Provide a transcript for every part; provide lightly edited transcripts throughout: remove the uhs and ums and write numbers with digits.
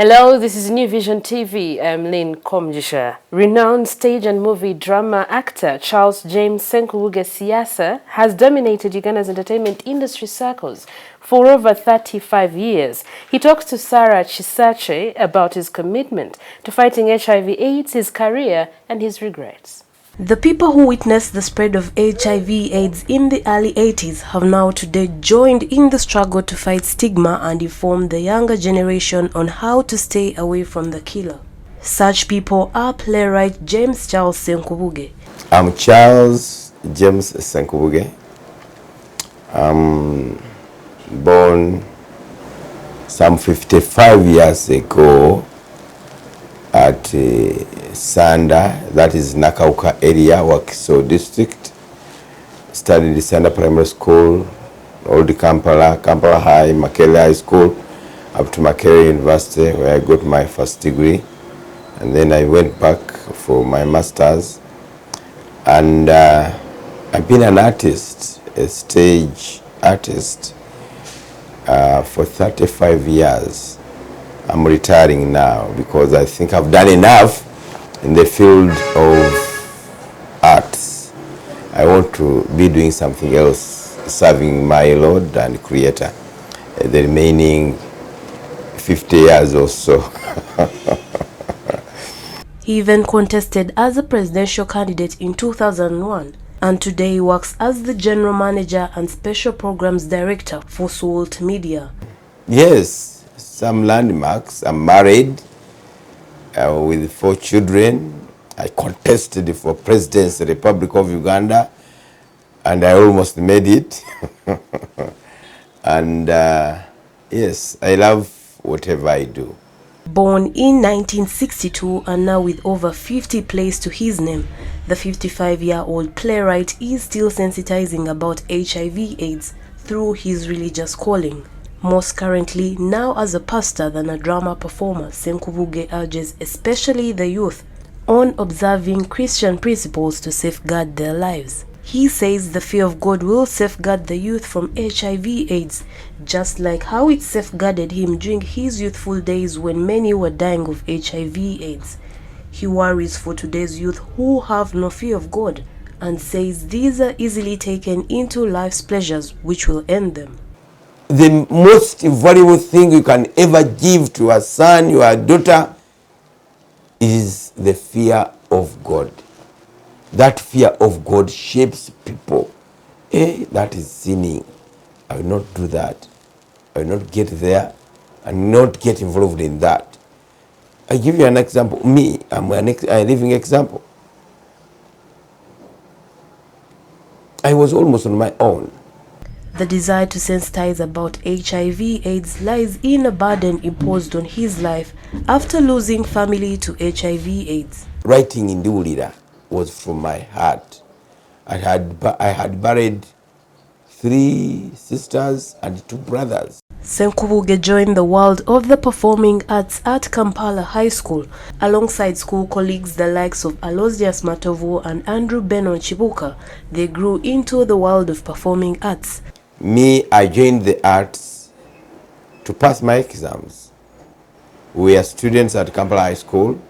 Hello, this is New Vision TV. I'm Lynn Komjisha. Renowned stage and movie drama actor Charles James Senkubuge Siasa has dominated Uganda's entertainment industry circles for over 35 years. He talks to Sarah Chisache about his commitment to fighting HIV AIDS, his career, and his regrets. The people who witnessed the spread of HIV AIDS in the early 80s have now today joined in the struggle to fight stigma and inform the younger generation on how to stay away from the killer. Such people are playwright James Charles Senkubuge. I'm Charles James Senkubuge. I'm born some 55 years ago at Sanda, that is Nakauka area, Wakiso district. Studied in Sanda Primary School, Old Kampala, Kampala High, Makele High School, up to Makele University, where I got my first degree. And then I went back for my master's. And I've been an artist, a stage artist, for 35 years. I'm retiring now because I think I've done enough in the field of arts. I want to be doing something else, serving my Lord and Creator the remaining 50 years or so. He even contested as a presidential candidate in 2001 and today he works as the general manager and special programs director for Salt Media. Yes. Some landmarks. I'm married with 4 children. I contested for presidency, Republic of Uganda, and I almost made it. And yes, I love whatever I do. Born in 1962 and now with over 50 plays to his name, the 55-year-old playwright is still sensitizing about HIV AIDS through his religious calling. Most currently, now as a pastor than a drama performer, Ssenkubuge urges especially the youth on observing Christian principles to safeguard their lives. He says the fear of God will safeguard the youth from HIV AIDS, just like how it safeguarded him during his youthful days when many were dying of HIV AIDS. He worries for today's youth who have no fear of God and says these are easily taken into life's pleasures which will end them. The most valuable thing you can ever give to a son, your daughter, is the fear of God. That fear of God shapes people. That is sinning. I will not do that. I will not get there and not get involved in that. I give you an example. Me, I'm a living example. I was almost on my own. The desire to sensitize about HIV AIDS lies in a burden imposed on his life after losing family to HIV AIDS. Writing in Ndiwulira was from my heart. I had buried 3 sisters and 2 brothers. Ssenkubuge joined the world of the performing arts at Kampala High School alongside school colleagues the likes of Aloysius Matovu and Andrew Benon Chibuka. They grew into the world of performing arts. Me, I joined the arts to pass my exams. We are students at Kampala High School,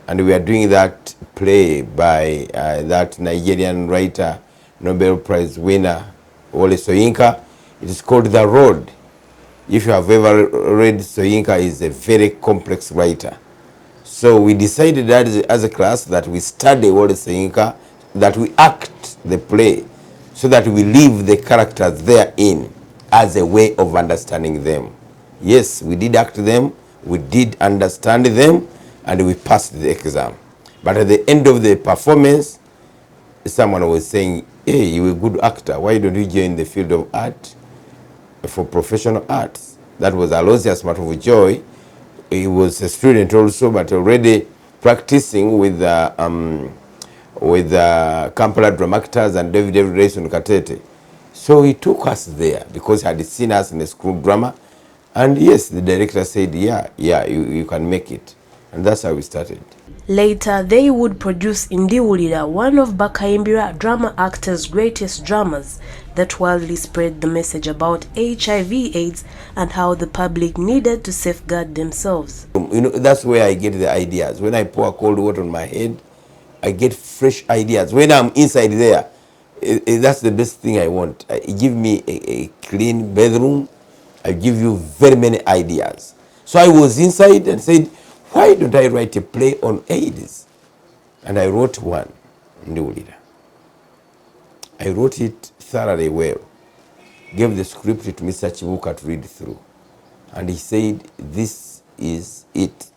and we are doing that play by that Nigerian writer, Nobel Prize winner, Wole Soyinka. It is called The Road. If you have ever read Soyinka, is a very complex writer. So we decided that as a class that we study Wole Soyinka, that we act the play, so that we leave the characters therein as a way of understanding them. Yes, we did act them, we did understand them, and we passed the exam. But at the end of the performance, someone was saying, hey, you're a good actor, why don't you join the field of art for professional arts? That was Aloysius Matovu Joy. He was a student also, but already practicing with Kampala Drama Actors and David Rayson Katete. So he took us there because he had seen us in the school drama. And yes, the director said, yeah, you can make it. And that's how we started. Later, they would produce Ndiwulira, one of Bakaimbira drama actors' greatest dramas, that wildly spread the message about HIV/AIDS and how the public needed to safeguard themselves. That's where I get the ideas. When I pour cold water on my head, I get fresh ideas. When I'm inside there, that's the best thing I want. Give me a clean bedroom. I give you very many ideas. So I was inside and said, why don't I write a play on AIDS? And I wrote one, Ndiwulira. I wrote it thoroughly well. Gave the script to Mr. Chibuka to read through. And he said, this is it.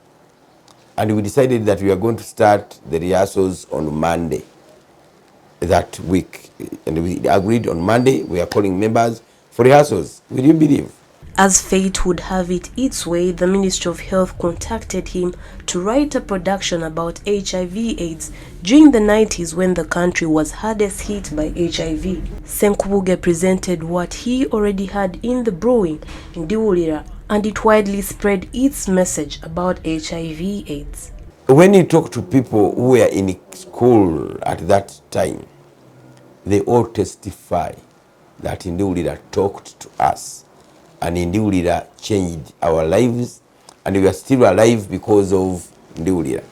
And we decided that we are going to start the rehearsals on Monday that week. And we agreed on Monday, we are calling members for rehearsals. Will you believe? As fate would have it its way, the Ministry of Health contacted him to write a production about HIV/AIDS during the 90s when the country was hardest hit by HIV. Ssenkubuge presented what he already had in the brewing, Ndiwulira, and it widely spread its message about HIV/AIDS. When you talk to people who were in school at that time, they all testify that Ndiwulira talked to us. And Ndiwulira changed our lives, and we are still alive because of Ndiwulira.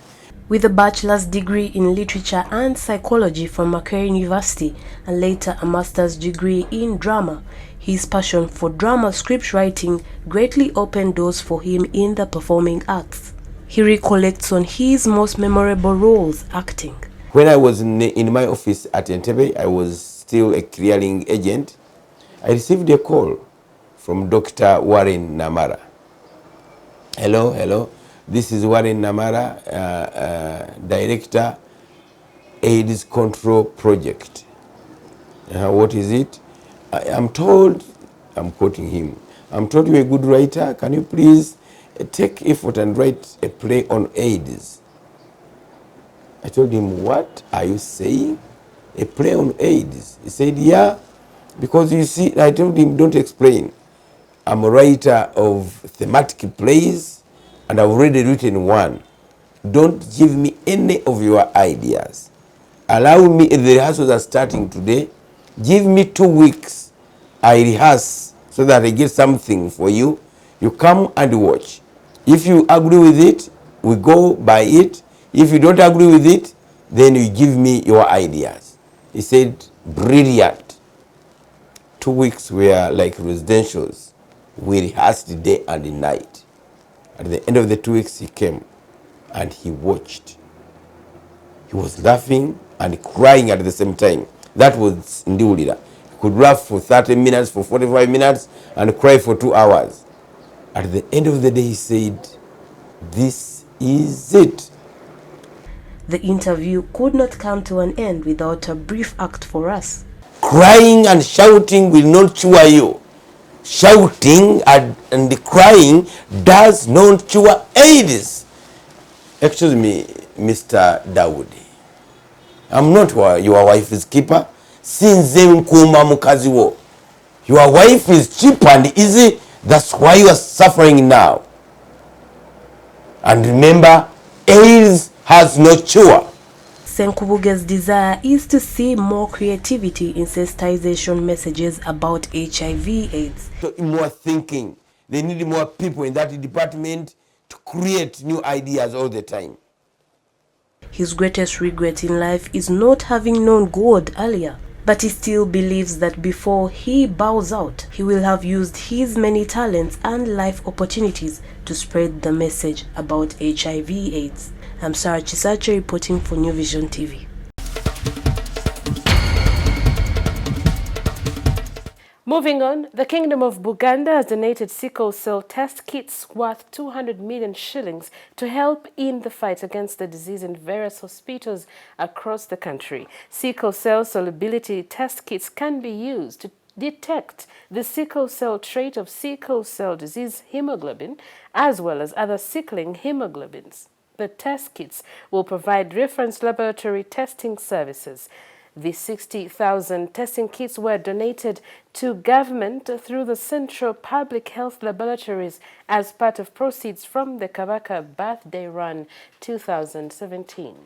With a bachelor's degree in literature and psychology from Makerere University and later a master's degree in drama, his passion for drama script writing greatly opened doors for him in the performing arts. He recollects on his most memorable roles acting. When I was in my office at Entebbe, I was still a clearing agent. I received a call from Dr. Warren Namara. Hello. This is Warren Namara, Director, AIDS Control Project. What is it? I'm told, I'm quoting him, I'm told you're a good writer. Can you please take effort and write a play on AIDS? I told him, what are you saying? A play on AIDS? He said, yeah, because you see, I told him, don't explain. I'm a writer of thematic plays, and I've already written one. Don't give me any of your ideas. Allow me, if the rehearsals are starting today, give me 2 weeks. I rehearse so that I get something for you. You come and watch. If you agree with it, we go by it. If you don't agree with it, then you give me your ideas. He said, brilliant. 2 weeks were like residentials. We rehearsed day and night. At the end of the 2 weeks, he came and he watched. He was laughing and crying at the same time. That was Ndiwulira. He could laugh for 30 minutes, for 45 minutes, and cry for 2 hours. At the end of the day, he said, this is it. The interview could not come to an end without a brief act for us. Crying and shouting will not cure you. Shouting and crying does not cure AIDS. Excuse me, Mr. Dawoodi. I'm not your wife's keeper. Sinze nkuma mukazi wo. Your wife is cheap and easy. That's why you are suffering now. And remember, AIDS has no cure. Ssenkubuge's desire is to see more creativity in sensitization messages about HIV/AIDS. So more thinking. They need more people in that department to create new ideas all the time. His greatest regret in life is not having known God earlier, but he still believes that before he bows out, he will have used his many talents and life opportunities to spread the message about HIV/AIDS. I'm Sarah Chisache reporting for New Vision TV. Moving on, the Kingdom of Buganda has donated sickle cell test kits worth 200 million shillings to help in the fight against the disease in various hospitals across the country. Sickle cell solubility test kits can be used to detect the sickle cell trait of sickle cell disease hemoglobin, as well as other sickling hemoglobins. The test kits will provide reference laboratory testing services. The 60,000 testing kits were donated to government through the Central Public Health Laboratories as part of proceeds from the Kabaka Birthday Run 2017.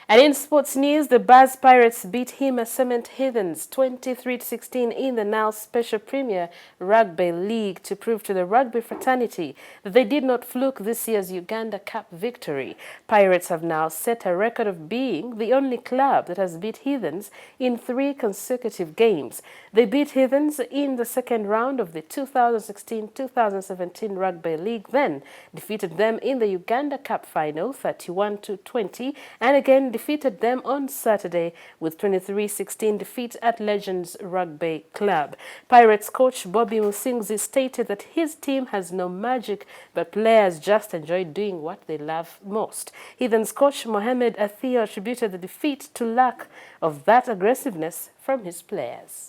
And in sports news, the Baz Pirates beat Hima Cement Heathens 23-16 in the now Special Premier Rugby League to prove to the rugby fraternity that they did not fluke this year's Uganda Cup victory. Pirates have now set a record of being the only club that has beat Heathens in 3 consecutive games. They beat Heathens in the second round of the 2016-2017 Rugby League, then defeated them in the Uganda Cup final 31-20, and again defeated them on Saturday with 23-16 defeat at Legends Rugby Club. Pirates coach Bobby Musingzi stated that his team has no magic, but players just enjoy doing what they love most. Heathens coach Mohamed Athio attributed the defeat to lack of that aggressiveness from his players.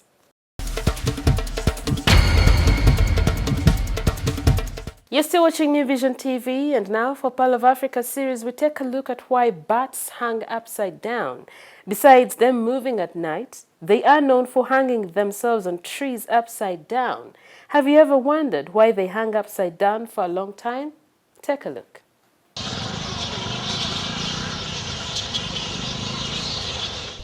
You're still watching New Vision TV, and now for Pearl of Africa series, we take a look at why bats hang upside down. Besides them moving at night, they are known for hanging themselves on trees upside down. Have you ever wondered why they hang upside down for a long time? Take a look.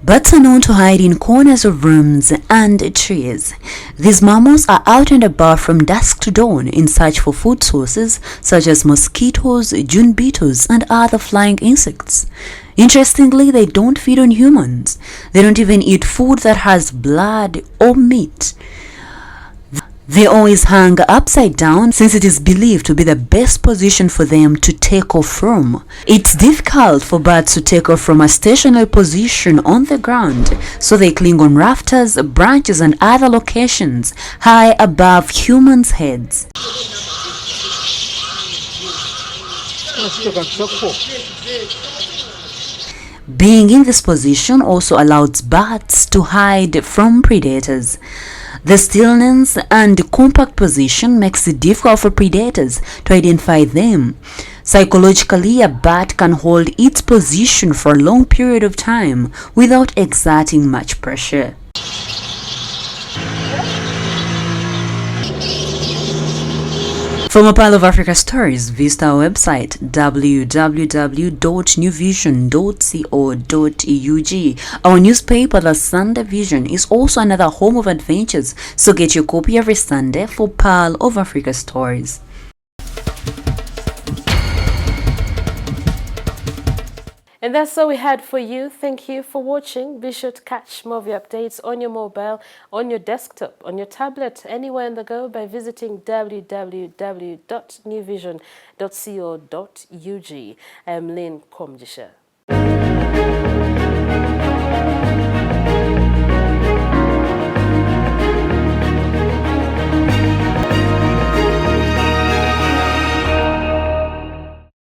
Bats are known to hide in corners of rooms and trees. These mammals are out and about from dusk to dawn in search for food sources such as mosquitoes, June beetles, and other flying insects. Interestingly, they don't feed on humans. They don't even eat food that has blood or meat. They always hang upside down since it is believed to be the best position for them to take off from. It's difficult for birds to take off from a stationary position on the ground, so they cling on rafters, branches, and other locations high above humans' heads. Being in this position also allows bats to hide from predators. The stillness and compact position makes it difficult for predators to identify them. Psychologically, a bat can hold its position for a long period of time without exerting much pressure. For more Pearl of Africa stories, visit our website www.newvision.co.ug. Our newspaper, The Sunday Vision, is also another home of adventures, so get your copy every Sunday for Pearl of Africa stories. And that's all we had for you. Thank you for watching. Be sure to catch more of your updates on your mobile, on your desktop, on your tablet, anywhere on the go by visiting www.newvision.co.ug. I am Lynn Komjisha.